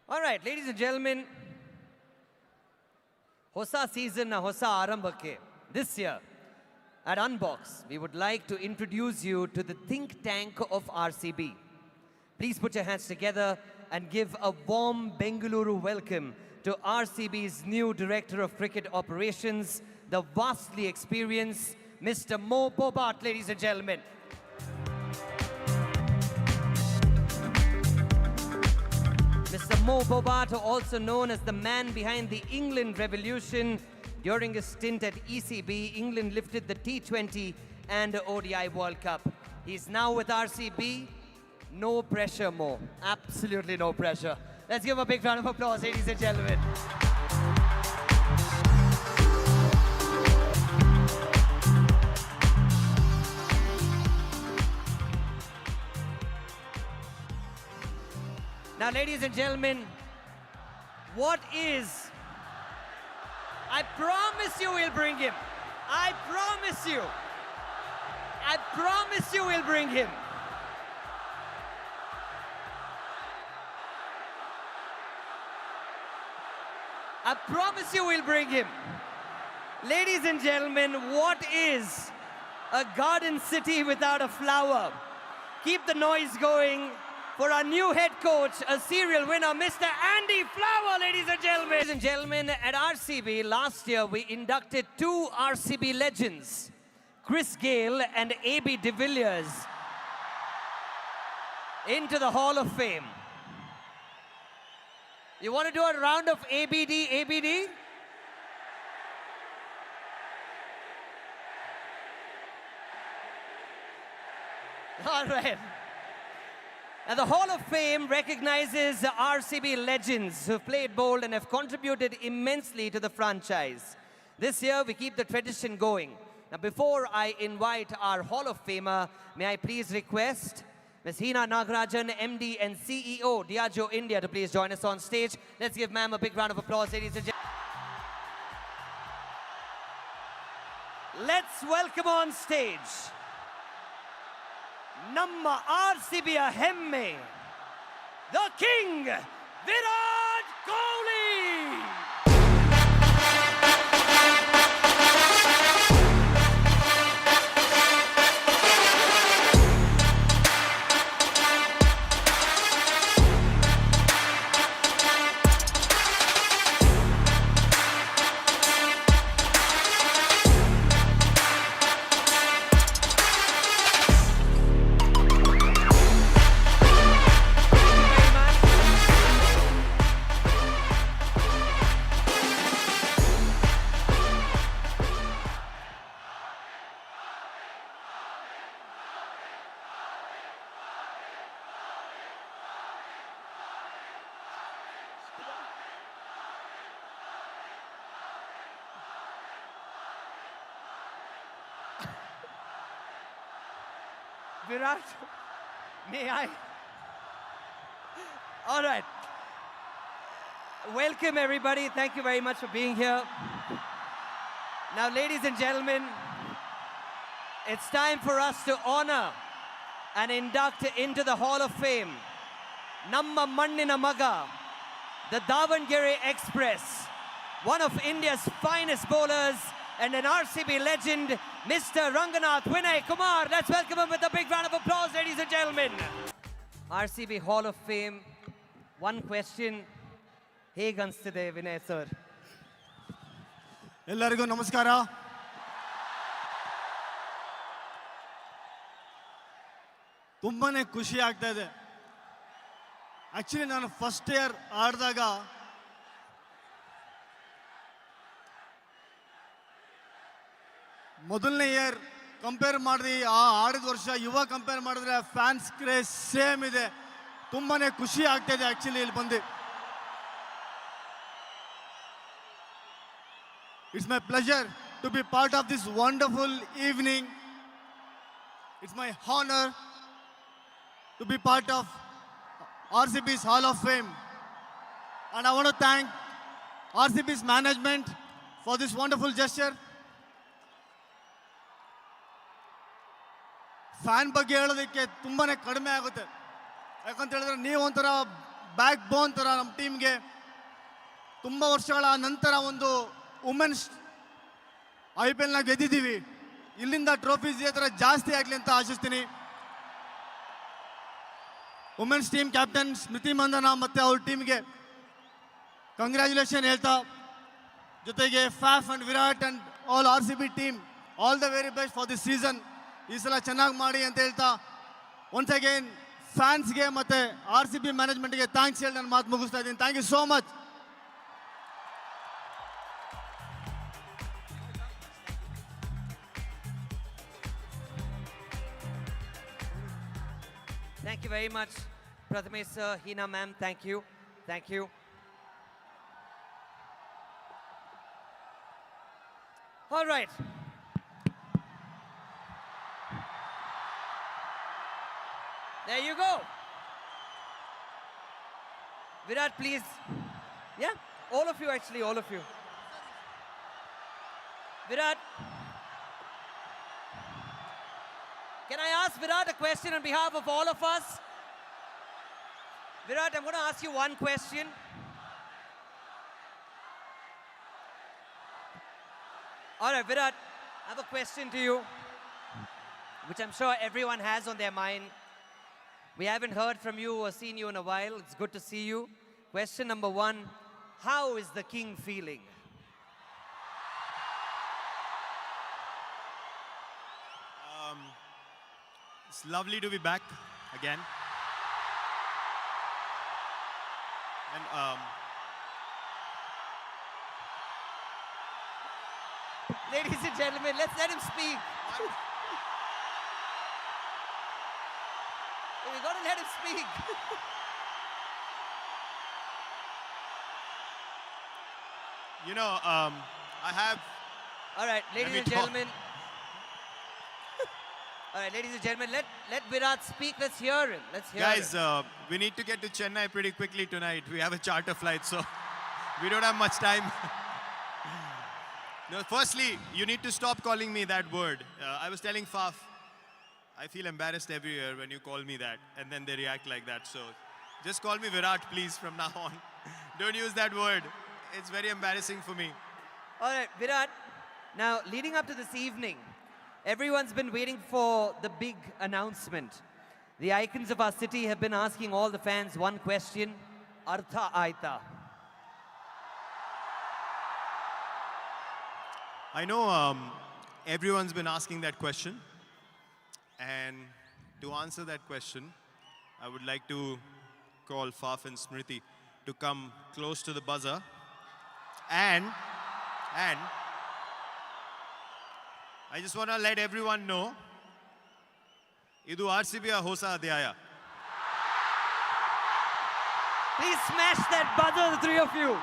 All right, ladies and gentlemen, Hosa season na Hosa Arambake. This year, at Unbox, we would like to introduce you to the think tank of RCB. Please put your hands together and give a warm Bengaluru welcome to RCB's new Director of Cricket Operations, the vastly experienced Mr. Mo Bobart, ladies and gentlemen. Mr. Mo Bobart, also known as the man behind the England Revolution. During his stint at ECB, England lifted the T20 and ODI World Cup. He's now with RCB. No pressure, Mo. Absolutely no pressure. Let's give him a big round of applause, ladies and gentlemen. Now, ladies and gentlemen, what is... I promise you we'll bring him. I promise you. I promise you we'll bring him. I promise you we'll bring him. Ladies and gentlemen, what is a garden city without a flower? Keep the noise going for our new head coach, a serial winner, Mr. Andy Flower, ladies and gentlemen. Ladies and gentlemen, at RCB last year, we inducted two RCB legends, Chris Gayle and A.B. de Villiers, into the Hall of Fame. You want to do a round of ABD, ABD? All right. Now, the Hall of Fame recognizes RCB legends who've played bold and have contributed immensely to the franchise. This year, we keep the tradition going. Now, before I invite our Hall of Famer, may I please request Ms. Hina Nagarajan, MD and CEO, Diageo India, to please join us on stage. Let's give ma'am a big round of applause, ladies and gentlemen. Let's welcome on stage Namma RCB Hemme, the King, Virat Kohli! Virat, may I? All right. Welcome, everybody. Thank you very much for being here. Now, ladies and gentlemen, it's time for us to honor and induct into the Hall of Fame Namma Mannina Maga, the Davangere Express, one of India's finest bowlers and an RCB legend, Mr. Ranganath Vinay Kumar. Let's welcome him with a big round of applause, ladies and gentlemen. RCB Hall of Fame. One question. Hege anstide Vinay sir? Ellarigu namaskara. Tumbane ಖುಷಿ ಆಗ್ತಾ ಇದೆ. Actually ನಾನು first year ಆಡಿದಾಗ ಮೊದಲನೇ year compare ಮಾಡಿದ್ವಿ, ಆ ಆಡಿದ ವರ್ಷ ಯುವ ಕಂಪೇರ್ ಮಾಡಿದ್ರೆ ಫ್ಯಾನ್ಸ್ ಕ್ರೇಜ್ ಸೇಮ್ ಇದೆ. ತುಂಬಾನೇ ಖುಷಿ ಆಗ್ತಾ ಇದೆ ಆಕ್ಚುಲಿ ಇಲ್ಲಿ ಬಂದು. It's my pleasure to be part of this wonderful evening. It's my honor to be part of RCB's Hall of Fame. And I want to thank RCB's management for this wonderful gesture. Fan ಬಗ್ಗೆ ಹೇಳೋದಕ್ಕೆ ತುಂಬಾನೇ ಕಡಿಮೆ ಆಗುತ್ತೆ. ಯಾಕಂತ ಹೇಳಿದ್ರೆ ನೀವು ಒಂಥರ back ಬೋನ್ ಥರ ನಮ್ಮ ಟೀಮ್ಗೆ. ತುಂಬ ವರ್ಷಗಳ ನಂತರ ಒಂದು ವುಮೆನ್ಸ್ IPLನ ಗೆದ್ದಿದ್ದೀವಿ. ಇಲ್ಲಿಂದ ಟ್ರೋಫೀಸ್ ಇದೇ ಥರ ಜಾಸ್ತಿ ಆಗಲಿ ಅಂತ ಆಶಿಸ್ತೀನಿ. Women's team captain Smriti Mandhana ಮತ್ತು ಅವ್ರ ಟೀಮ್ಗೆ ಕಂಗ್ರ್ಯಾಚುಲೇಷನ್ ಹೇಳ್ತಾ, ಜೊತೆಗೆ Faf and Virat and all RCB team all the very best for this season. ಈ ಸಲ ಚೆನ್ನಾಗಿ ಮಾಡಿ ಅಂತ ಹೇಳ್ತಾ ಒನ್ಸ್ ಅಗೇನ್ ಫ್ಯಾನ್ಸ್ಗೆ ಮತ್ತು RCB ಮ್ಯಾನೇಜ್ಮೆಂಟ್ಗೆ ಥ್ಯಾಂಕ್ಸ್ ಹೇಳಿ ನಾನು ಮಾತು ಮುಗಿಸ್ತಾ ಇದ್ದೀನಿ. Thank you so much. Thank you very much, Prathamesh sir, Hina ma'am, thank you. Thank you. All right. There you go. Virat, please. Yeah, all of you actually, all of you. Virat. Can I ask Virat a question on behalf of all of us? Virat, I'm going to ask you one question. All right, Virat, I have a question to you, which I'm sure everyone has on their mind. We haven't heard from you or seen you in a while. It's good to see you. Question number one, how is the king feeling? It's lovely to be back again. And Ladies and gentlemen, let's let him speak. We got to let him speak. you know, I have. All right, ladies me and talk. gentlemen. All right, ladies and gentlemen, let Virat speak. Let's hear him. Let's hear Guys, him. we need to get to Chennai pretty quickly tonight. We have a charter flight, so we don't have much time. No, firstly, you need to stop calling me that word. I was telling Faf, I feel embarrassed every year when you call me that, and then they react like that. So just call me Virat, please, from now on. Don't use that word. It's very embarrassing for me. All right, Virat. Now, leading up to this evening, everyone's been waiting for the big announcement. The icons of our city have been asking all the fans one question, Artha Aita. I know everyone's been asking that question. And to answer that question, I would like to call Faf and Smriti to come close to the buzzer. And I just want to let everyone know, idu RCB hosa adhyaya. Please smash that buzzer, the three of you.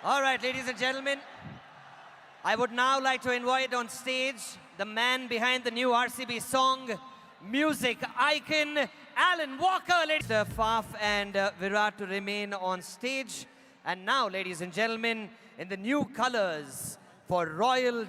All right, ladies and gentlemen, I would now like to invite on stage the man behind the new RCB song, music icon, Alan Walker. Ladies, Faf and Virat to remain on stage. And now, ladies and gentlemen, in the new colors for Royal